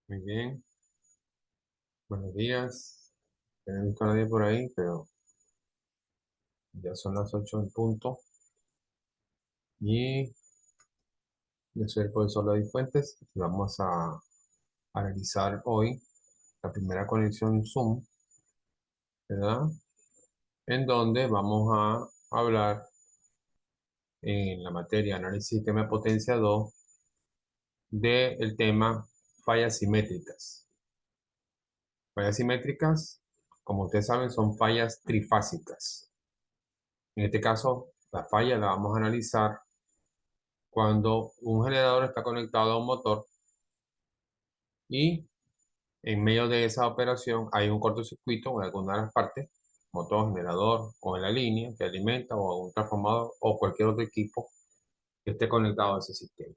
Muy bien, buenos días. No he visto a nadie por ahí, pero ya son las 8 en punto. Y yo soy el profesor David Fuentes y vamos a analizar hoy la primera conexión Zoom, ¿verdad? En donde vamos a hablar en la materia Análisis de Sistema de Potencia 2 del tema fallas simétricas. Fallas simétricas, como ustedes saben, son fallas trifásicas. En este caso, la falla la vamos a analizar cuando un generador está conectado a un motor y en medio de esa operación hay un cortocircuito en alguna de las partes, motor, generador o en la línea que alimenta o un transformador o cualquier otro equipo que esté conectado a ese sistema.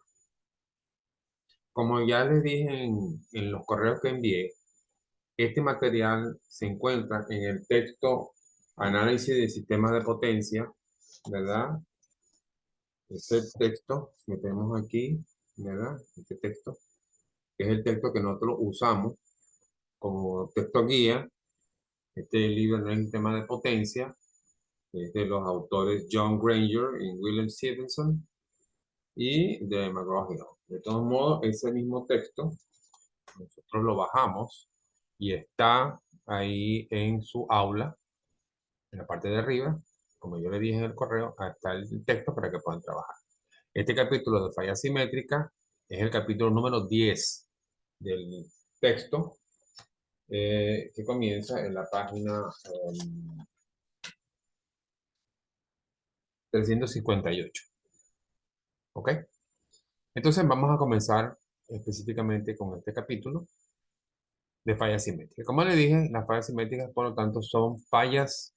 Como ya les dije en los correos que envié, este material se encuentra en el texto Análisis de sistemas de potencia, ¿verdad? Este texto que tenemos aquí, ¿verdad? Este texto, que es el texto que nosotros usamos como texto guía. Este libro no es el tema de potencia, es de los autores John Granger y William Stevenson y de McGraw-Hill. De todos modos, ese mismo texto nosotros lo bajamos y está ahí en su aula, en la parte de arriba. Como yo le dije en el correo, ahí está el texto para que puedan trabajar. Este capítulo de falla simétrica es el capítulo número 10 del texto, que comienza en la página 358. ¿Ok? Entonces vamos a comenzar específicamente con este capítulo de fallas simétricas. Como le dije, las fallas simétricas, por lo tanto, son fallas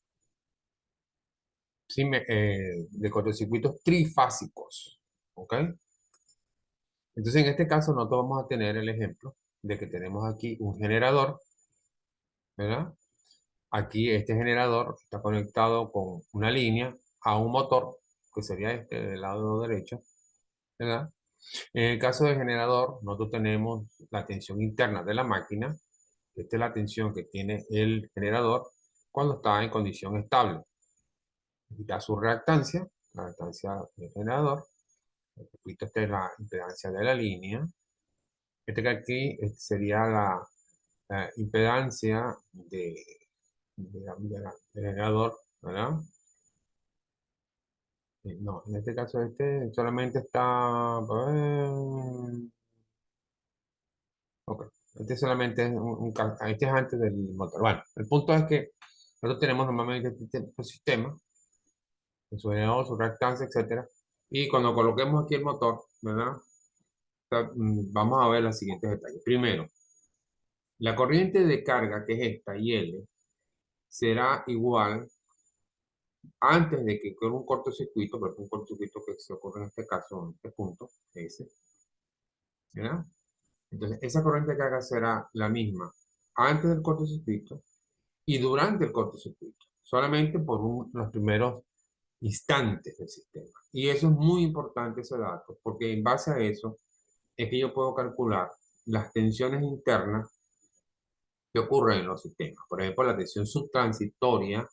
de cortocircuitos trifásicos. ¿Ok? Entonces, en este caso, nosotros vamos a tener el ejemplo de que tenemos aquí un generador, ¿verdad? Aquí este generador está conectado con una línea a un motor, que sería este del lado derecho, ¿verdad? En el caso del generador, nosotros tenemos la tensión interna de la máquina. Esta es la tensión que tiene el generador cuando está en condición estable. Aquí está su reactancia, la reactancia del generador. Repito, esta es la impedancia de la línea. Este que aquí sería la impedancia del generador, ¿verdad? No, en este caso este solamente está... Ok. Este solamente es este es antes del motor. Bueno, el punto es que nosotros tenemos normalmente este tipo de sistema, con su generador, su reactancia, etcétera. Y cuando coloquemos aquí el motor, ¿verdad? Vamos a ver los siguientes detalles. Primero, la corriente de carga, que es esta, IL, será igual antes de que ocurra un cortocircuito, pero un cortocircuito que se ocurre en este caso, en este punto, ese, ¿verdad? Entonces, esa corriente de carga será la misma antes del cortocircuito y durante el cortocircuito, solamente por los primeros instantes del sistema. Y eso es muy importante, ese dato, porque en base a eso es que yo puedo calcular las tensiones internas que ocurren en los sistemas. Por ejemplo, la tensión subtransitoria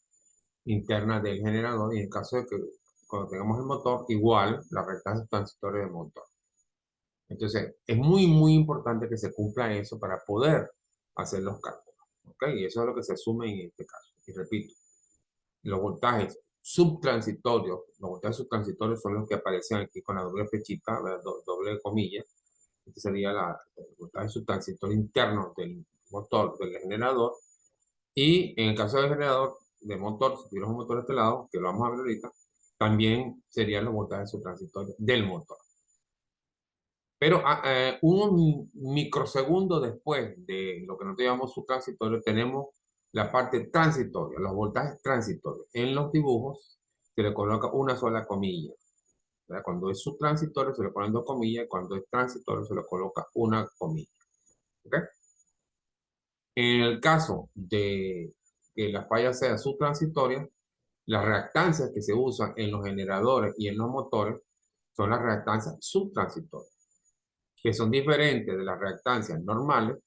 interna del generador y en caso de que cuando tengamos el motor, igual la recta subtransitoria del motor. Entonces, es muy, muy importante que se cumpla eso para poder hacer los cálculos. ¿Ok? Y eso es lo que se asume en este caso. Y repito, los voltajes subtransitorios, los voltajes subtransitorios son los que aparecen aquí con la doble flechita, doble comilla. Este sería el voltaje subtransitorio interno del motor del generador. Y en el caso del generador de motor, si tuviéramos un motor de este lado, que lo vamos a ver ahorita, también serían los voltajes subtransitorios del motor. Pero un microsegundo después de lo que nosotros llamamos subtransitorio, tenemos la parte transitoria, los voltajes transitorios. En los dibujos se le coloca una sola comilla, ¿verdad? Cuando es subtransitorio se le ponen dos comillas, cuando es transitorio se le coloca una comilla. ¿Ok? En el caso de que la falla sea subtransitoria, las reactancias que se usan en los generadores y en los motores son las reactancias subtransitorias, que son diferentes de las reactancias normales,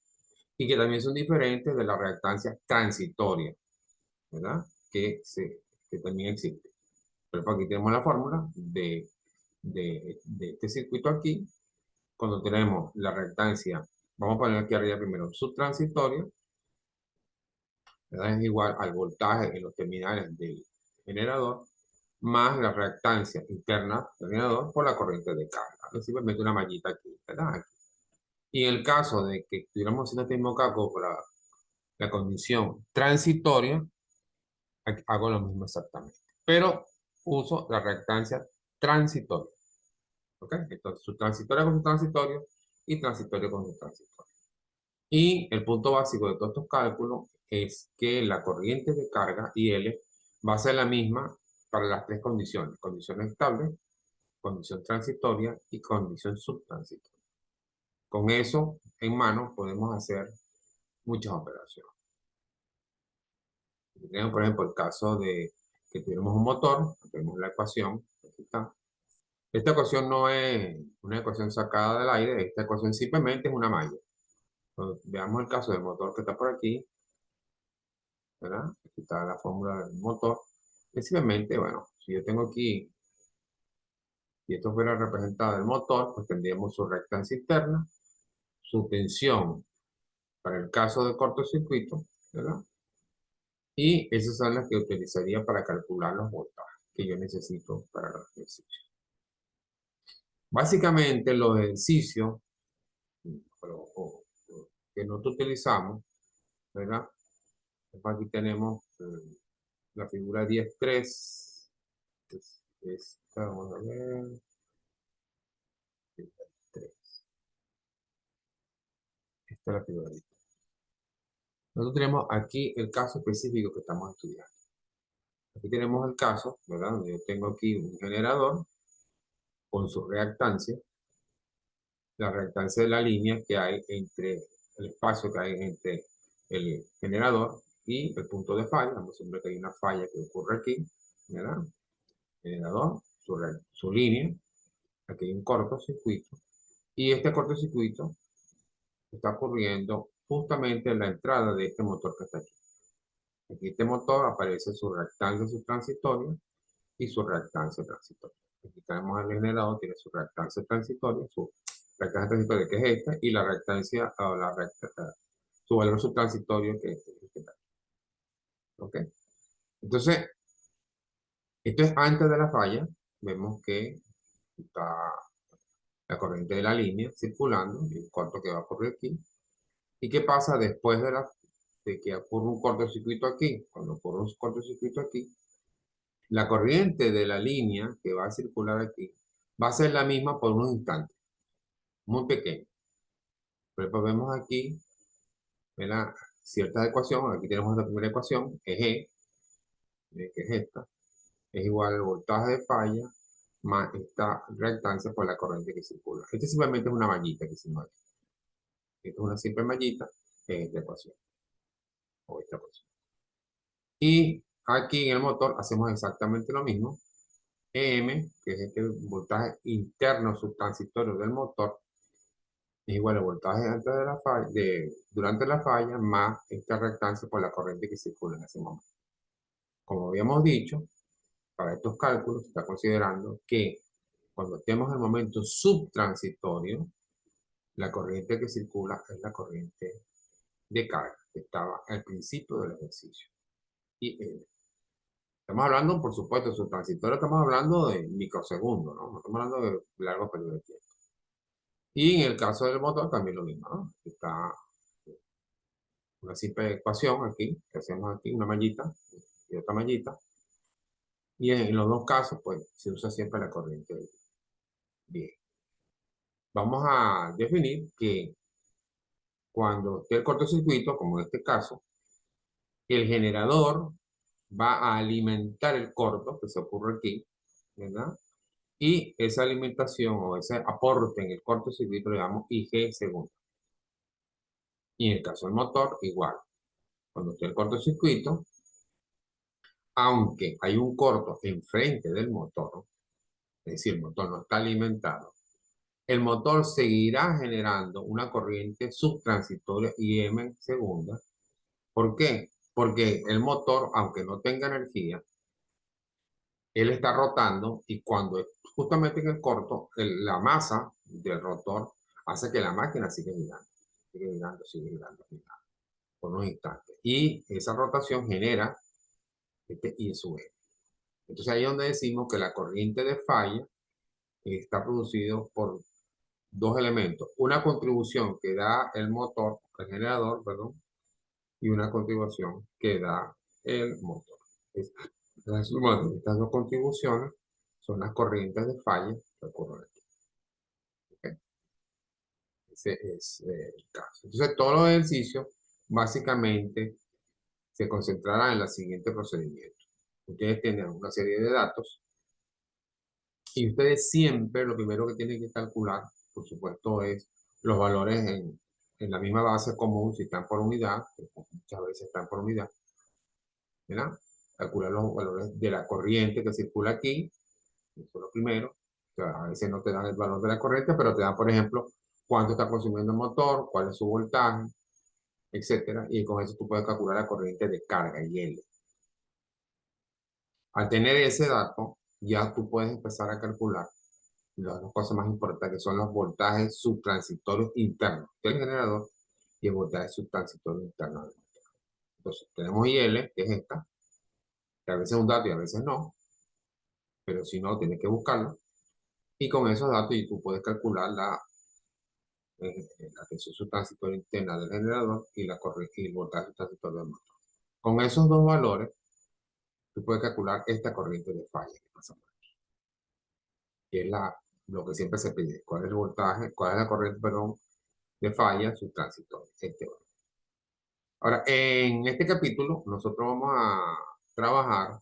y que también son diferentes de la reactancia transitoria, ¿verdad? Que también existe. Pero aquí tenemos la fórmula de este circuito aquí. Cuando tenemos la reactancia, vamos a poner aquí arriba primero, subtransitoria, ¿verdad? Es igual al voltaje en los terminales del generador, más la reactancia interna del generador por la corriente de carga. Es simplemente una mallita aquí, ¿verdad? Y en el caso de que estuviéramos haciendo este mismo cálculo por la condición transitoria, hago lo mismo exactamente. Pero uso la reactancia transitoria. ¿Ok? Entonces, su transitoria con su transitorio y transitorio con su transitorio. Y el punto básico de todos estos cálculos es que la corriente de carga IL va a ser la misma para las tres condiciones: condición estable, condición transitoria y condición subtransitoria. Con eso en mano podemos hacer muchas operaciones. Tenemos, por ejemplo, el caso de que tuviéramos un motor, tenemos la ecuación, aquí está. Esta ecuación no es una ecuación sacada del aire, esta ecuación simplemente es una malla. Entonces, veamos el caso del motor que está por aquí, ¿verdad? Aquí está la fórmula del motor. Es simplemente, bueno, si yo tengo aquí, si esto fuera representado el motor, pues tendríamos su reactancia interna, su tensión para el caso de cortocircuito, ¿verdad? Y esas son las que utilizaría para calcular los voltajes que yo necesito para los ejercicios. Básicamente los ejercicios que nosotros utilizamos, ¿verdad? Aquí tenemos la figura 10.3. Esta, vamos a ver. 3. Esta es la figura 10. Nosotros tenemos aquí el caso específico que estamos estudiando. Aquí tenemos el caso, ¿verdad? Donde yo tengo aquí un generador con su reactancia, la reactancia de la línea que hay entre el espacio que hay entre el generador y el punto de falla. Vamos a ver que hay una falla que ocurre aquí, ¿verdad? Generador, su línea, aquí hay un cortocircuito, y este cortocircuito está ocurriendo justamente en la entrada de este motor que está aquí. Aquí este motor aparece su reactancia subtransitoria y su reactancia transitoria. Aquí tenemos el generador, tiene su reactancia transitoria, su reactancia transitoria que es esta, y la reactancia, o su valor subtransitorio que es este. ¿Ok? Entonces, esto es antes de la falla. Vemos que está la corriente de la línea circulando y el corto que va por aquí. ¿Y qué pasa después de que ocurre un cortocircuito aquí? Cuando ocurre un cortocircuito aquí, la corriente de la línea que va a circular aquí va a ser la misma por un instante, muy pequeño. Por ejemplo, vemos aquí, ¿verdad? Ciertas ecuaciones. Aquí tenemos la primera ecuación, EG, que es esta, es igual al voltaje de falla más esta reactancia por la corriente que circula. Este simplemente es una mallita que se mueve. Esta es una simple mallita, que es esta ecuación, o esta ecuación. Y aquí en el motor hacemos exactamente lo mismo. EM, que es este voltaje interno subtransitorio del motor, es igual al voltaje antes de la falla, durante la falla, más esta reactancia por la corriente que circula en ese momento. Como habíamos dicho, para estos cálculos se está considerando que cuando estemos en el momento subtransitorio, la corriente que circula es la corriente de carga que estaba al principio del ejercicio. Y estamos hablando, por supuesto, de subtransitorio, estamos hablando de microsegundos, ¿no? No estamos hablando de largo periodo de tiempo. Y en el caso del motor también lo mismo, ¿no? Está una simple ecuación aquí, que hacemos aquí, una mallita y otra mallita. Y en los dos casos, pues, se usa siempre la corriente. Bien. Vamos a definir que cuando esté el cortocircuito, como en este caso, el generador va a alimentar el corto que se ocurre aquí, ¿verdad? Y esa alimentación o ese aporte en el cortocircuito le damos IG segundo. Y en el caso del motor, igual. Cuando esté el cortocircuito, aunque hay un corto enfrente del motor, es decir, el motor no está alimentado, el motor seguirá generando una corriente subtransitoria IM en segunda. ¿Por qué? Porque el motor, aunque no tenga energía, él está rotando y cuando justamente en el corto, la masa del rotor hace que la máquina siga girando, sigue girando, girando por unos instantes. Y esa rotación genera este I sub M. Entonces ahí es donde decimos que la corriente de falla está producido por dos elementos. Una contribución que da el motor, el generador, perdón, y una contribución que da el motor. La suma de estas dos contribuciones son las corrientes de falla que ocurren aquí. ¿Ok? Ese es el caso. Entonces, todos los ejercicios básicamente se concentrarán en el siguiente procedimiento. Ustedes tienen una serie de datos y ustedes siempre lo primero que tienen que calcular, por supuesto, es los valores en la misma base común, si están por unidad, que muchas veces están por unidad, ¿verdad? Calcular los valores de la corriente que circula aquí, eso es lo primero. O sea, a veces no te dan el valor de la corriente, pero te dan, por ejemplo, cuánto está consumiendo el motor, cuál es su voltaje, etcétera. Y con eso tú puedes calcular la corriente de carga y L. Al tener ese dato, ya tú puedes empezar a calcular las dos cosas más importantes, que son los voltajes subtransitorios internos del generador y el voltaje subtransitorio interno del motor. Entonces, tenemos IL, que es esta, que a veces es un dato y a veces no, pero si no, tienes que buscarlo. Y con esos datos y tú puedes calcular la tensión subtransitoria interna del generador y, y el voltaje subtransitorio del motor. Con esos dos valores, tú puedes calcular esta corriente de falla que pasa por aquí, que es lo que siempre se pide. ¿Cuál es el voltaje? ¿Cuál es la corriente, perdón, de falla subtransitoria? Este valor. Ahora, en este capítulo, nosotros vamos a trabajar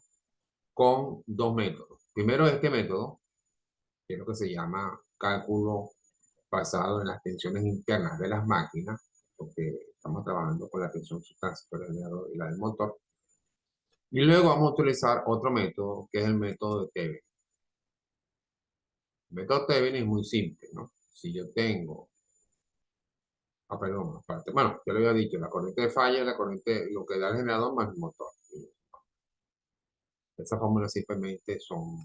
con dos métodos. Primero, este método, que es lo que se llama cálculo basado en las tensiones internas de las máquinas, porque estamos trabajando con la tensión subtransitoria del generador y la del motor. Y luego vamos a utilizar otro método, que es el método de Thevenin. El método Thevenin es muy simple, ¿no? Si yo tengo, perdón, aparte, bueno, ya lo había dicho, la corriente de falla es la corriente, lo que da el generador más el motor. Esa fórmula simplemente son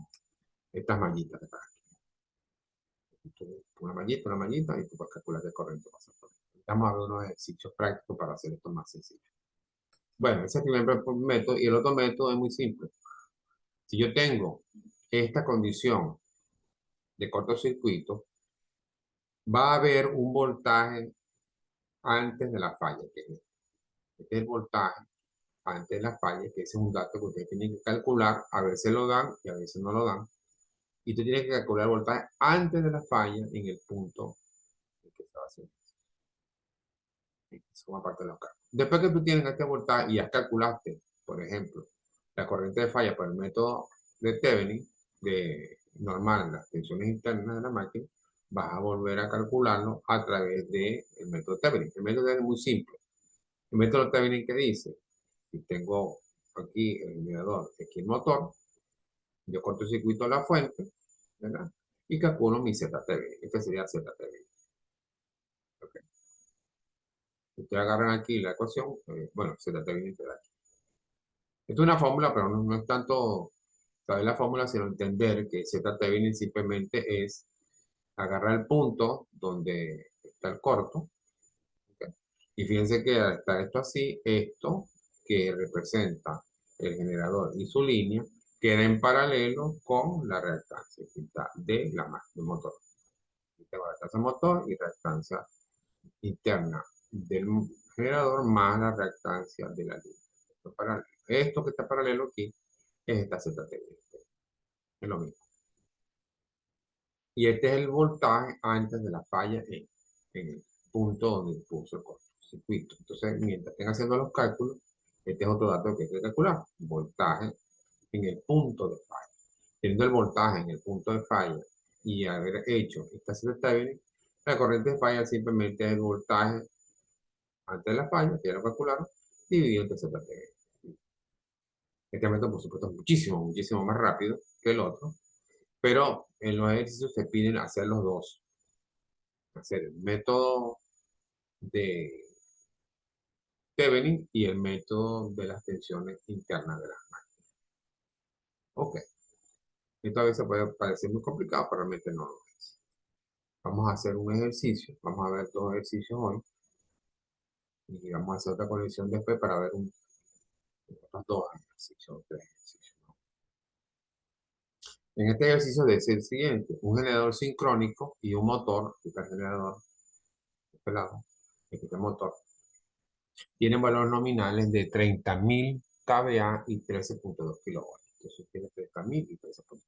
estas mallitas de acá. Una mallita, y tú puedes calcular qué corriente pasa por ahí. Vamos a ver unos ejercicios prácticos para hacer esto más sencillo. Bueno, ese es el primer método, y el otro método es muy simple. Si yo tengo esta condición de cortocircuito, va a haber un voltaje antes de la falla, que es este es el voltaje antes de la falla, que ese es un dato que ustedes tienen que calcular, a veces lo dan y a veces no lo dan, y tú tienes que calcular el voltaje antes de la falla en el punto en que estaba haciendo. Eso forma parte de los cálculos. Después que tú tienes este voltaje y ya calculaste, por ejemplo, la corriente de falla por el método de Thevenin, de normal, las tensiones internas de la máquina, vas a volver a calcularlo a través del método Thevenin. El método es muy simple. El método Thevenin que dice, si tengo aquí el generador, aquí el motor, yo cortocircuito la fuente, ¿verdad? Y calculo mi ZTV. Este sería ZTV. Okay. Ustedes agarran aquí la ecuación, bueno, ZTV integral. Esto es una fórmula, pero no es tanto saber la fórmula, sino entender que ZTV simplemente es agarrar el punto donde está el corto. ¿Okay? Y fíjense que al estar esto así, esto que representa el generador y su línea, queda en paralelo con la reactancia de la máquina del motor. Tengo la reactancia motor y reactancia interna del generador más la reactancia de la línea. Esto que está paralelo aquí es esta ZTV. Es lo mismo. Y este es el voltaje antes de la falla en el punto donde puso el cortocircuito. Entonces, mientras estén haciendo los cálculos, este es otro dato que hay que calcular. Voltaje en el punto de falla. Teniendo el voltaje en el punto de falla y haber hecho esta ZTV, la corriente de falla simplemente es el voltaje antes de la falla, que ya lo calcularon, dividido entre ZTV. Este método, por supuesto, es muchísimo, muchísimo más rápido que el otro, pero en los ejercicios se piden hacer los dos. hacer el método de Thevenin y el método de las tensiones internas de las máquinas. Ok, esto a veces puede parecer muy complicado, pero realmente no lo es. Vamos a hacer un ejercicio, vamos a ver dos ejercicios hoy y vamos a hacer otra conexión después para ver otros dos ejercicios o tres ejercicios, ¿no? En este ejercicio debe ser el siguiente: un generador sincrónico y un motor, este generador, este lado, este motor, tienen valores nominales de 30.000 kVA y 13.2 kilovoltios. Entonces tiene 30.000 y 13.2.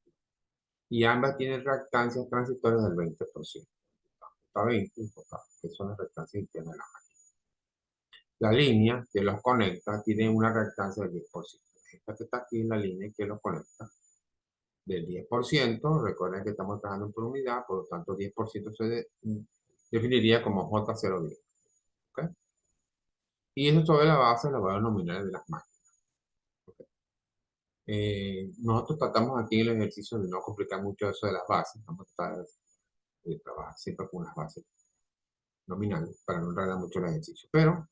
Y ambas tienen reactancias transitorias del 20%. Está 20, que son las reactancias internas de la máquina. La línea que los conecta tiene una reactancia del 10%. Esta que está aquí es la línea que los conecta del 10%. Recuerden que estamos trabajando por unidad, por lo tanto 10% se definiría como J010. ¿Okay? Y eso sobre la base de los valores nominales de las máquinas. ¿Okay? Nosotros tratamos aquí en el ejercicio de no complicar mucho eso de las bases. Vamos a tratar de trabajar siempre con las bases nominales para no enredar mucho el ejercicio. Pero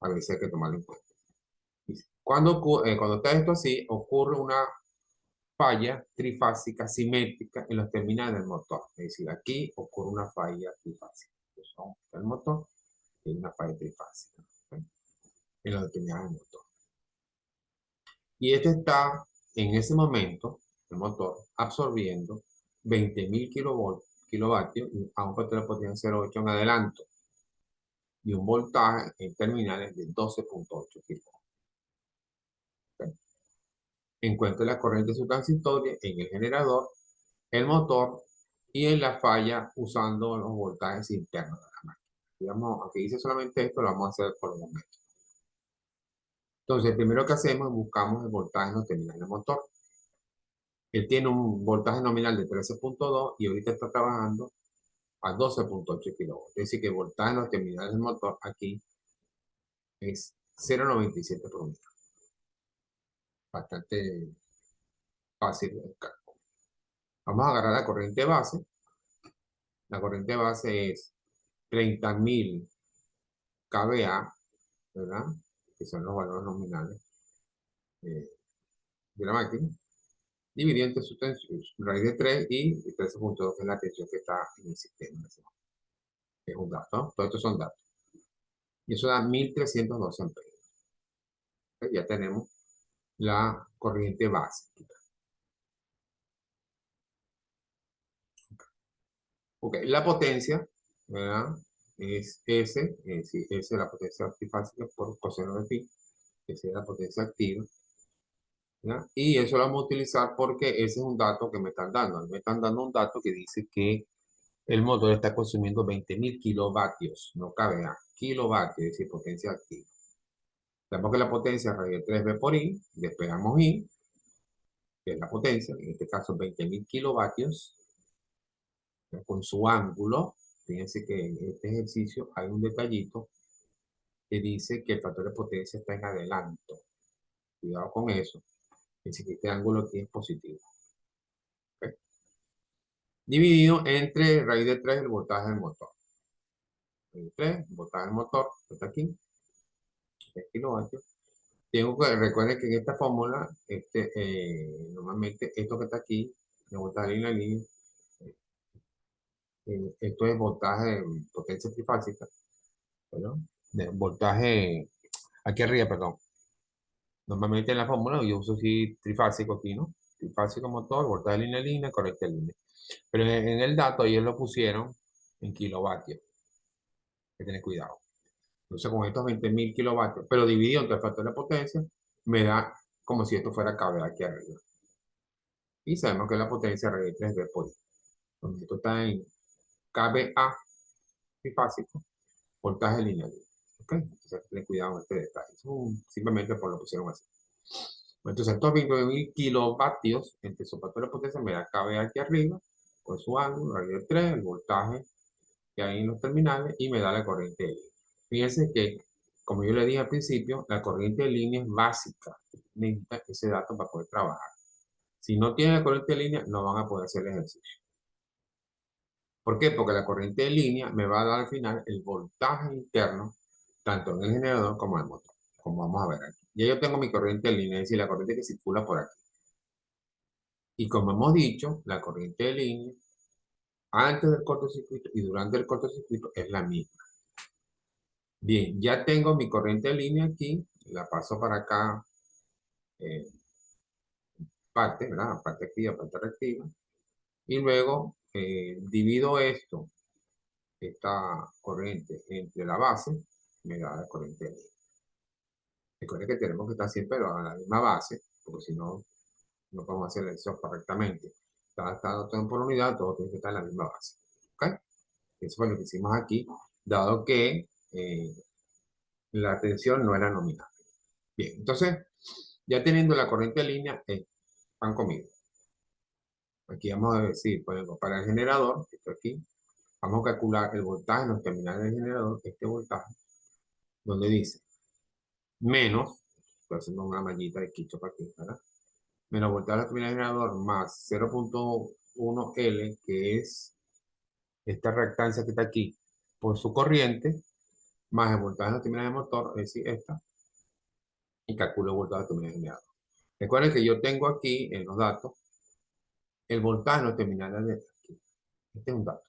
a veces hay que tomarlo en cuenta. Cuando está esto así, ocurre una falla trifásica simétrica en los terminales del motor. Es decir, aquí ocurre una falla trifásica. El motor tiene una falla trifásica, ¿okay? En los terminales del motor. Y este está, en ese momento, el motor, absorbiendo 20.000 kilovatios a un factor de potencia 0.8 en adelanto y un voltaje en terminales de 12.8 kilovatios. ¿Okay? Encuentra la corriente subtransitoria en el generador, el motor y en la falla usando los voltajes internos de la máquina. Digamos, aunque dice solamente esto, lo vamos a hacer por el momento. Entonces, primero que hacemos es buscamos el voltaje en los terminales del motor. Él tiene un voltaje nominal de 13.2 y ahorita está trabajando a 12.8 kilovoltios. Es decir, que el voltaje en los terminales del motor aquí es 0.97 por unidad. Bastante fácil de cálculo. Vamos a agarrar la corriente base. La corriente base es 30.000 kVA, ¿verdad? Que son los valores nominales de la máquina, dividido entre su tensión, raíz de 3 y 13.2, que es la tensión que está en el sistema. Es un dato, ¿no? Todos estos son datos. Y eso da 1.312 amperios. ¿Okay? Ya tenemos la corriente básica. Ok, la potencia, ¿verdad? Es S, es decir, S es la potencia trifásica por coseno de pi, que es la potencia activa. ¿Ya? Y eso lo vamos a utilizar porque ese es un dato que me están dando. Me están dando un dato que dice que el motor está consumiendo 20.000 kilovatios, no kVA, kilovatios, es decir, potencia activa. Sabemos que la potencia es raíz de 3B por I, despegamos I, que es la potencia, en este caso 20.000 kilovatios, con su ángulo. Fíjense que en este ejercicio hay un detallito que dice que el factor de potencia está en adelanto. Cuidado con eso. Es decir, que este ángulo aquí es positivo. ¿Okay? Dividido entre raíz de 3 el voltaje del motor. Raíz de 3, el voltaje del motor, está aquí, 3 kilovatios. Recuerden que en esta fórmula, normalmente esto que está aquí, el voltaje en la línea, esto es voltaje, potencia trifásica, ¿no? De voltaje, aquí arriba, perdón. Normalmente en la fórmula yo uso así trifásico aquí, ¿no? Trifásico motor, voltaje línea a línea, corriente a línea. Pero en el dato ellos lo pusieron en kilovatios. Hay que tener cuidado. Entonces con estos 20.000 kilovatios, pero dividido entre el factor de potencia, me da como si esto fuera kVA aquí arriba. Y sabemos que la potencia es 3B por I. Entonces esto está en kVA trifásico, voltaje lineal. ¿Ok? Entonces ten cuidado con este detalle. Simplemente por lo pusieron así. Entonces estos 29.000 kilovatios entre su factor de potencia me da kVA aquí arriba, con su ángulo, raíz de 3, el voltaje que hay en los terminales y me da la corriente de línea. Fíjense que, como yo le dije al principio, la corriente de línea es básica. Necesita ese dato para poder trabajar. Si no tienen la corriente de línea, no van a poder hacer el ejercicio. ¿Por qué? Porque la corriente de línea me va a dar al final el voltaje interno, tanto en el generador como en el motor, como vamos a ver aquí. Ya yo tengo mi corriente de línea, es decir, la corriente que circula por aquí. Y como hemos dicho, la corriente de línea antes del cortocircuito y durante el cortocircuito es la misma. Bien, ya tengo mi corriente de línea aquí, la paso para acá, eh, parte, ¿verdad? Parte activa, parte reactiva. Y luego divido esta corriente entre la base, me da la corriente de línea. Recuerden que tenemos que estar siempre a la misma base, porque si no, no podemos hacer eso correctamente. Está todo por unidad, todo tiene que estar en la misma base. ¿Ok? Eso fue lo que hicimos aquí, dado que la tensión no era nominal. Bien, entonces, ya teniendo la corriente de línea, van conmigo. Aquí vamos a decir, por ejemplo, para el generador, esto aquí, vamos a calcular el voltaje en los terminales del generador, este voltaje, donde dice menos, estoy haciendo una mallita de Kirchhoff aquí, ¿verdad? Menos voltaje en los terminales del generador más 0.1 L, que es esta reactancia que está aquí, por su corriente, más el voltaje en los terminales del motor, es decir, esta, y calculo el voltaje en los terminales del generador. Recuerden que yo tengo aquí en los datos el voltaje en los terminales de aquí. Este es un dato,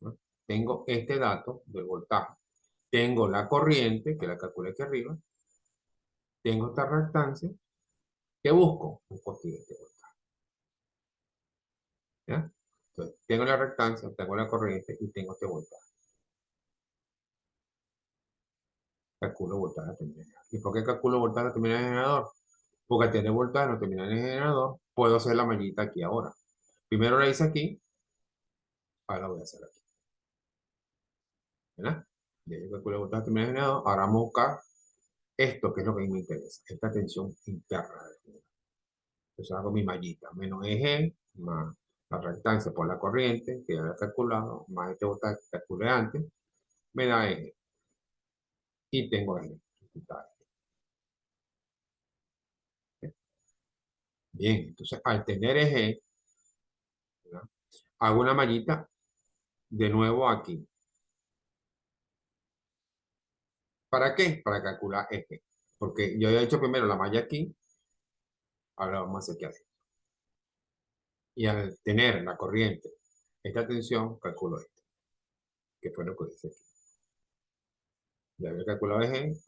¿no? Tengo este dato del voltaje. Tengo la corriente, que la calculé aquí arriba. Tengo esta reactancia. ¿Qué busco? Busco aquí este voltaje. ¿Ya? Entonces, tengo la reactancia, tengo la corriente y tengo este voltaje. Calculo voltaje en terminal. ¿Y por qué calculo voltaje en terminal del generador? Porque al tener voltaje en terminal del generador, puedo hacer la mallita aquí ahora. Primero la hice aquí, ahora la voy a hacer aquí. ¿Verdad? Ya yo calculé voltaje en terminal del generador, ahora vamos a buscar esto, que es lo que a mí me interesa, esta tensión interna del generador. Entonces hago mi mallita, menos eje, más la reactancia por la corriente, que ya había calculado, más este voltaje que calculé antes, me da eje. Y tengo eje. Bien, entonces al tener eje, ¿verdad? Hago una mallita de nuevo aquí. ¿Para qué? Para calcular eje. Porque yo había hecho primero la malla aquí, ahora vamos a hacer que hacer. Y al tener la corriente, esta tensión, calculo esto, que fue lo que hice aquí. Ya había calculado eje,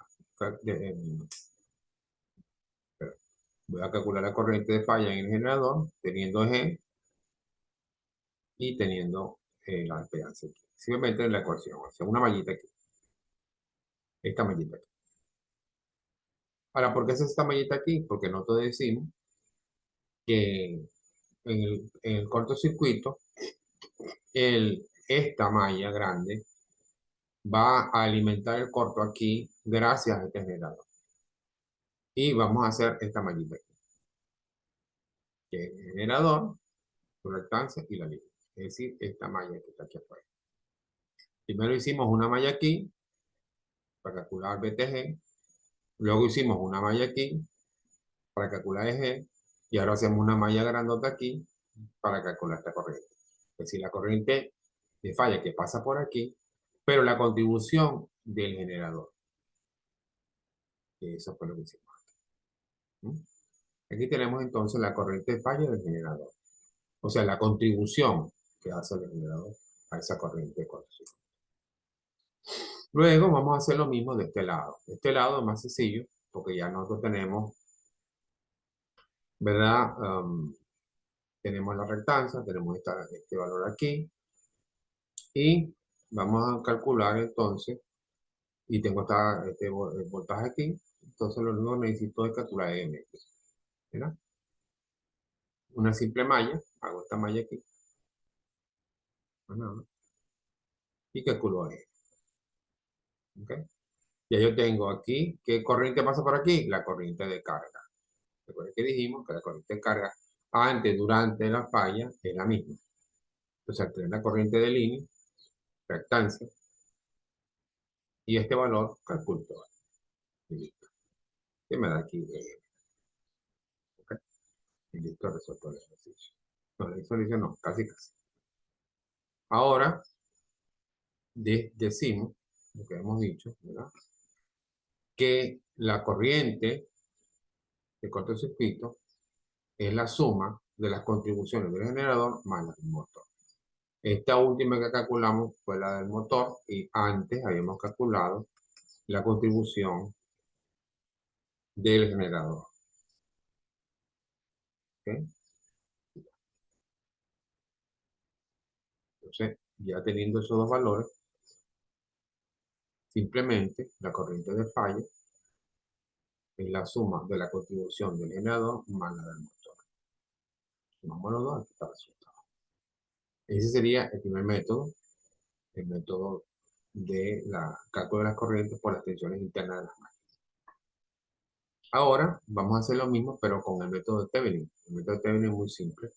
voy a calcular la corriente de falla en el generador, teniendo eje y teniendo la impedancia aquí. Simplemente en la ecuación, o sea, una mallita aquí, esta mallita aquí. Ahora, ¿por qué es esta mallita aquí? Porque nosotros decimos que en el cortocircuito, esta malla grande va a alimentar el corto aquí gracias a este generador. Y vamos a hacer esta mallita aquí, que es el generador, su reactancia y la línea. Es decir, esta malla que está aquí afuera. Primero hicimos una malla aquí para calcular BTG. Luego hicimos una malla aquí para calcular EG. Y ahora hacemos una malla grandota aquí para calcular esta corriente. Es decir, la corriente de falla que pasa por aquí, pero la contribución del generador. Eso fue lo que hicimos. ¿Mm? Aquí tenemos entonces la corriente de falla del generador. O sea, la contribución que hace el generador a esa corriente de cortocircuito. Luego vamos a hacer lo mismo de este lado. De este lado es más sencillo porque ya nosotros tenemos, ¿verdad? Tenemos la reactancia, tenemos este valor aquí y vamos a calcular entonces, y tengo el voltaje aquí, entonces lo único que necesito es calcular M, ¿verdad? Una simple malla, hago esta malla aquí, ¿no? Y calculo E, ¿ok? Ya yo tengo aquí, ¿qué corriente pasa por aquí? La corriente de carga. Recuerden que dijimos que la corriente de carga antes, durante la falla es la misma. Entonces, al tener la corriente de línea, reactancia, y este valor, calculo todo. Y listo. ¿Qué me da aquí? ¿Ok? Y listo, resuelto el ejercicio. No, la solución no, casi casi. Ahora decimos, lo que hemos dicho, ¿verdad? Que la corriente de cortocircuito es la suma de las contribuciones del generador más la del motor. Esta última que calculamos fue la del motor y antes habíamos calculado la contribución del generador. ¿Ok? Entonces, ya teniendo esos dos valores, simplemente la corriente de falla es la suma de la contribución del generador más la del motor. Sumamos los dos, aquí está el resultado. Ese sería el primer método, el método de la cálculo de las corrientes por las tensiones internas de las máquinas. Ahora vamos a hacer lo mismo, pero con el método de Thevenin. El método de Thevenin es muy simple.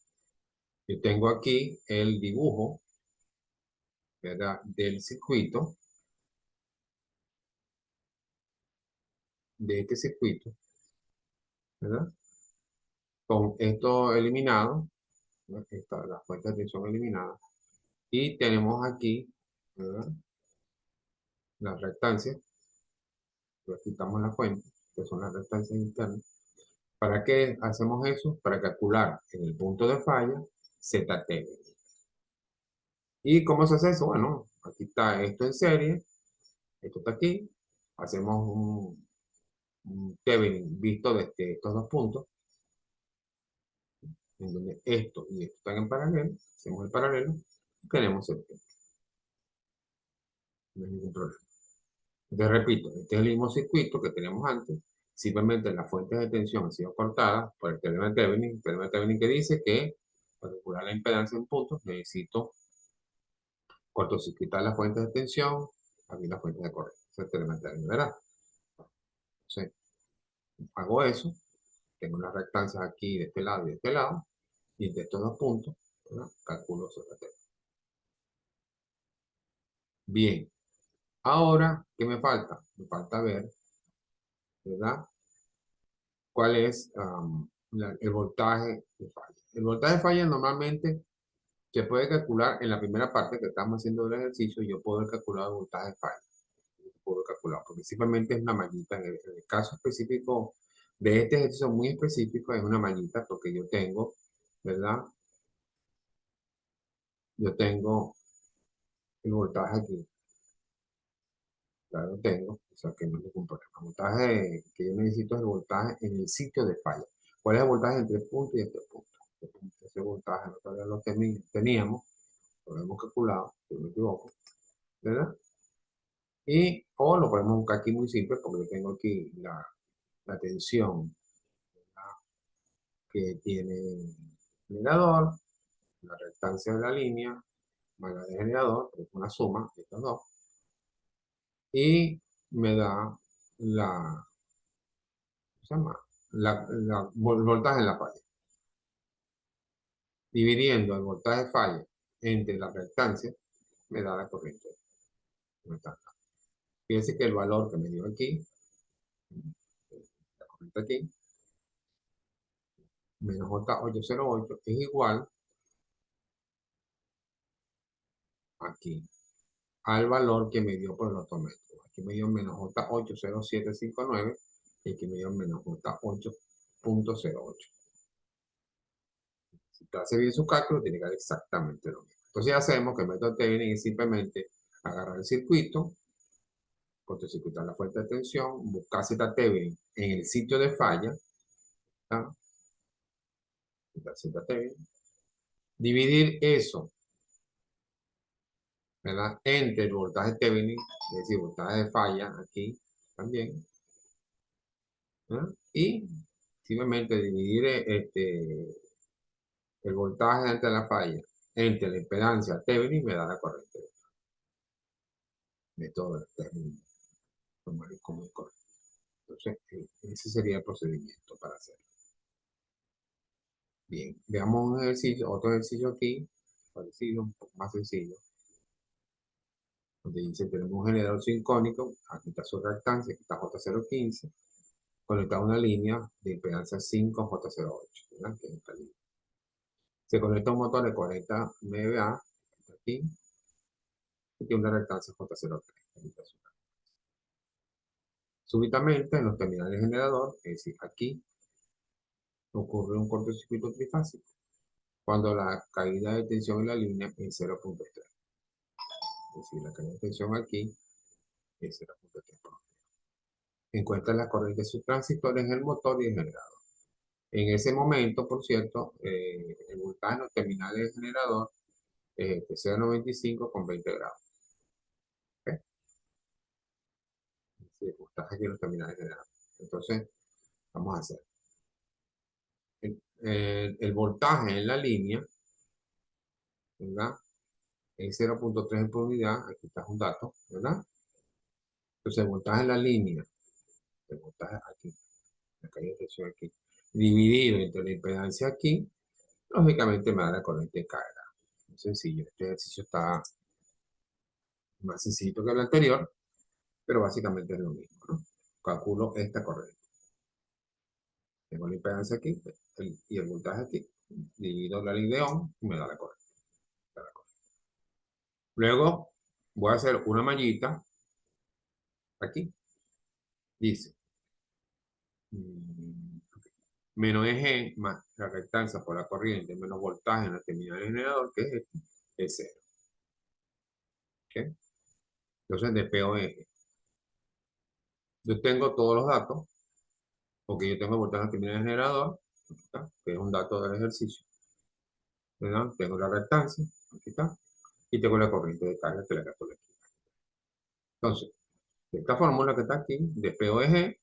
Yo tengo aquí el dibujo, ¿verdad?, del circuito, de este circuito, ¿verdad? Con esto eliminado, ¿no? La fuente de tensión eliminada. Y tenemos aquí, ¿verdad?, la reactancia. Le quitamos la fuente, que son las reactancias internas. ¿Para qué hacemos eso? Para calcular en el punto de falla ZT. ¿Y cómo se hace eso? Bueno, aquí está esto en serie, esto está aquí. Hacemos un Thevenin visto desde estos dos puntos, en donde esto y esto están en paralelo. Hacemos el paralelo y tenemos el punto. No hay ningún problema. Entonces, repito, este es el mismo circuito que teníamos antes. Simplemente las fuentes de tensión han sido cortadas por el teorema de Thevenin. El teorema de Thevenin que dice que para calcular la impedancia en puntos necesito cortocircuitar las fuentes de tensión, abrir las fuentes de corriente. Ese es el teorema de Thevenin, ¿verdad? Entonces, hago eso. Tengo las reactancias aquí de este lado y de este lado. Y de estos dos puntos, ¿verdad?, calculo sobre T. Bien. Ahora, ¿qué me falta? Me falta ver, ¿verdad?, cuál es el voltaje de falla. El voltaje de falla normalmente se puede calcular en la primera parte que estamos haciendo del ejercicio. Yo puedo calcular el voltaje de falla. Puedo calcular, porque simplemente es una mallita. En el caso específico de este ejercicio muy específico, es una mallita porque yo tengo, ¿verdad? Yo tengo el voltaje aquí. Ya lo tengo, o sea que no hay ningún problema. El voltaje que yo necesito es el voltaje en el sitio de falla. ¿Cuál es el voltaje entre el punto y este punto? Ese voltaje nosotros lo teníamos, lo hemos calculado, si no me equivoco, ¿verdad? Y, o lo podemos buscar aquí muy simple, porque yo tengo aquí la tensión, ¿verdad?, que tiene el generador, la reactancia de la línea, más la del generador, que es una suma de estos dos, y me da la, ¿cómo se llama?, voltaje en la falla. Dividiendo el voltaje de falla entre la reactancia, me da la corriente. Fíjense que el valor que me dio aquí, la corriente aquí, menos J808, es igual aquí al valor que me dio por el otómetro. Aquí me dio menos J80759 y aquí me dio menos J8.08. Si usted hace bien su cálculo, tiene que dar exactamente lo mismo. Entonces ya sabemos que el método Thevenin es simplemente agarrar el circuito, cortocircuitar la fuente de tensión, buscar Z Thevenin en el sitio de falla, ¿tá?, Z Thevenin, dividir eso, ¿verdad?, entre el voltaje Thevenin, es decir, voltaje de falla aquí también, ¿verdad?, y simplemente dividir el voltaje entre la falla entre la impedancia Thevenin me da la corriente de todo el Thevenin como es correcto. Entonces, ese sería el procedimiento para hacerlo. Bien, veamos un ejercicio, otro ejercicio aquí, parecido, un poco más sencillo, donde dice, tenemos un generador sincrónico, aquí está su reactancia, aquí está J015, conectado a una línea de impedancia 5J08, ¿verdad?, que es esta línea. Se conecta un motor de 40 MVA, aquí y tiene una reactancia J03. Súbitamente en los terminales generador, es decir, aquí ocurre un cortocircuito trifásico cuando la caída de tensión en la línea es 0.3. Es decir, la caída de tensión aquí es 0.3. Encuentra las corrientes subtransitores en el motor y el generador. En ese momento, por cierto, el voltaje en los terminales de generador es de 0.95 con 20 grados. ¿Ok? Sí, el voltaje aquí en los terminales de generador. Entonces, vamos a hacer. El voltaje en la línea, ¿verdad? Es 0.3 por unidad. Aquí está un dato, ¿verdad? Entonces, el voltaje en la línea, el voltaje aquí, la caída de tensión aquí, dividido entre la impedancia aquí, lógicamente me da la corriente carga. Muy sencillo. Este ejercicio está más sencillo que el anterior, pero básicamente es lo mismo, ¿no? Calculo esta corriente. Tengo la impedancia aquí y el voltaje aquí. Divido la línea de ohm y me da la corriente. Luego voy a hacer una mallita aquí. Dice menos Eg más la reactancia por la corriente menos voltaje en la terminal del generador, que es este, es cero. ¿Ok? Entonces, de P o Eje. Yo tengo todos los datos, porque yo tengo el voltaje en la terminal del generador, ¿está? Que es un dato del ejercicio. ¿Verdad? Tengo la reactancia, aquí está, y tengo la corriente de carga que la calculé aquí. Entonces, esta fórmula que está aquí, de P o Eje,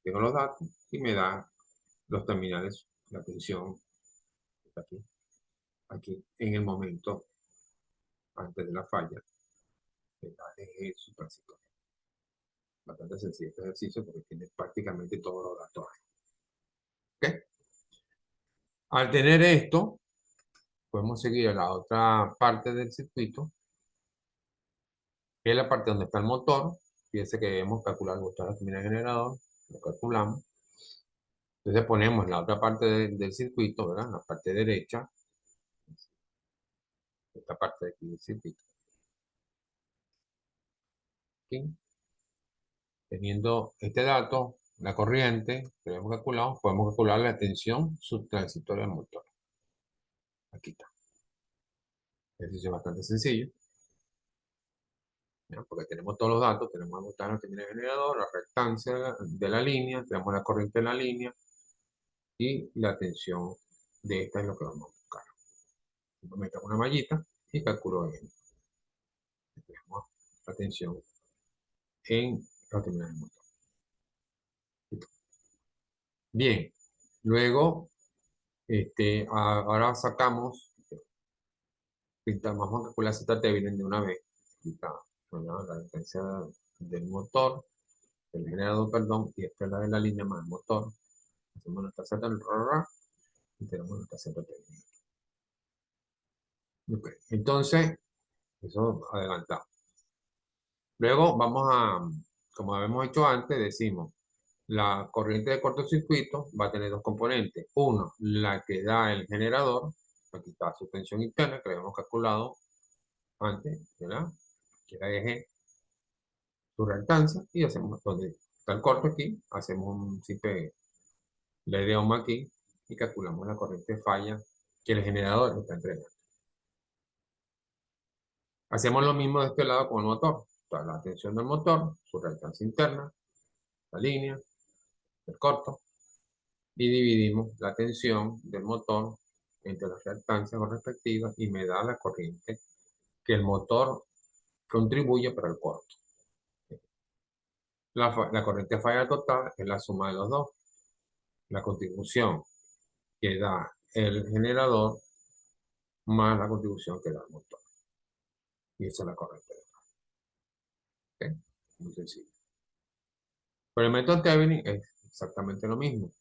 tengo los datos y me da los terminales, la tensión que está aquí, en el momento antes de la falla, de la eje superficial. Bastante sencillo este ejercicio porque tiene prácticamente todos los datos ahí. ¿Ok? Al tener esto, podemos seguir a la otra parte del circuito, que es la parte donde está el motor. Fíjense que debemos calcular el voltaje de terminal generador, lo calculamos. Entonces ponemos la otra parte del circuito, ¿verdad? La parte derecha, esta parte de aquí del circuito. ¿Ok? Teniendo este dato, la corriente que hemos calculado, podemos calcular la tensión subtransitoria del motor. Aquí está. Ejercicio bastante sencillo, ¿ya? Porque tenemos todos los datos, tenemos el voltaje que tiene el generador, la reactancia de la línea, tenemos la corriente de la línea y la tensión de esta es lo que vamos a buscar. Meto una mallita y calculo bien. Tenemos la tensión en la terminal del motor. Bien, luego ahora sacamos, vamos a calcular Z Thevenin de una vez. ¿Verdad? La distancia del motor, del generador, perdón, y esta es la de la línea más el motor. Hacemos nuestra Z y tenemos nuestra Z Thevenin. Ok, entonces, eso adelantado. Luego vamos a, como habíamos hecho antes, decimos, la corriente de cortocircuito va a tener dos componentes. Uno, la que da el generador, aquí está su tensión interna, que habíamos calculado antes, ¿verdad? Que era eje, su reactancia, y hacemos, donde está el corto aquí, hacemos un simple ley de ohm aquí, y calculamos la corriente falla que el generador está entregando. Hacemos lo mismo de este lado con el motor. Está la tensión del motor, su reactancia interna, la línea, el corto, y dividimos la tensión del motor entre las reactancias respectivas y me da la corriente que el motor contribuye para el corto. La corriente falla total es la suma de los dos. La contribución que da el generador más la contribución que da el motor. Y esa es la corriente. ¿Ok? Muy sencillo. Por el método Thevenin es exactamente lo mismo.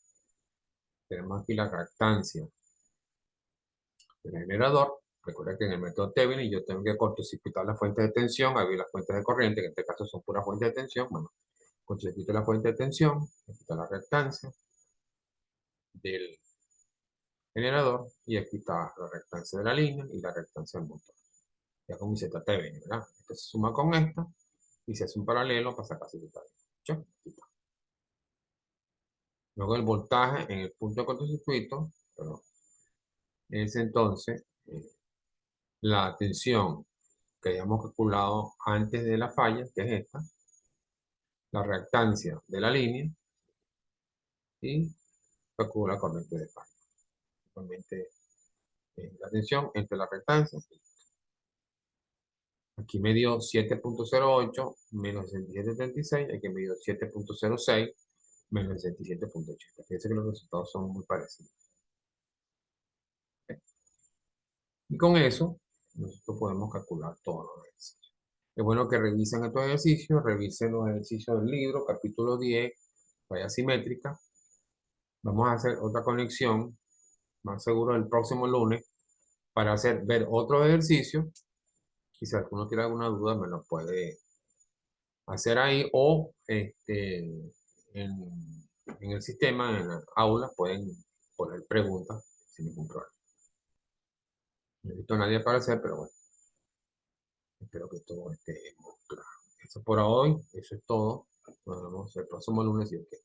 Tenemos aquí la reactancia del generador. Recuerda que en el método Thevenin yo tengo que cortocircuitar las fuentes de tensión, ahí las fuentes de corriente, que en este caso son puras fuentes de tensión. Bueno, cortocircuito la fuente de tensión, aquí está la reactancia del generador y aquí está la reactancia de la línea y la reactancia del motor. ya con mi ZTV, ¿verdad? Esto se suma con esta y se hace un paralelo para sacar circuitario. ¿Ya? Luego el voltaje en el punto de cortocircuito, perdón, es entonces la tensión que hayamos calculado antes de la falla, que es esta, la reactancia de la línea y calcula la corriente de falla. Normalmente la tensión entre la reactancia. Aquí me dio 7,08 menos 67,36, aquí me dio 7,06 menos 67,80. Fíjense que los resultados son muy parecidos. Y con eso, nosotros podemos calcular todos los ejercicios. Es bueno que revisen estos ejercicios, revisen los ejercicios del libro, capítulo 10, falla simétrica. Vamos a hacer otra conexión, más seguro el próximo lunes, para ver otro ejercicio. Y si alguno tiene alguna duda, me lo puede hacer ahí o en el sistema, en la aula, pueden poner preguntas sin ningún problema. No he visto a nadie aparecer, pero bueno, espero que todo esté muy claro. Eso por hoy, eso es todo. Nos vemos el próximo lunes si Dios quiere.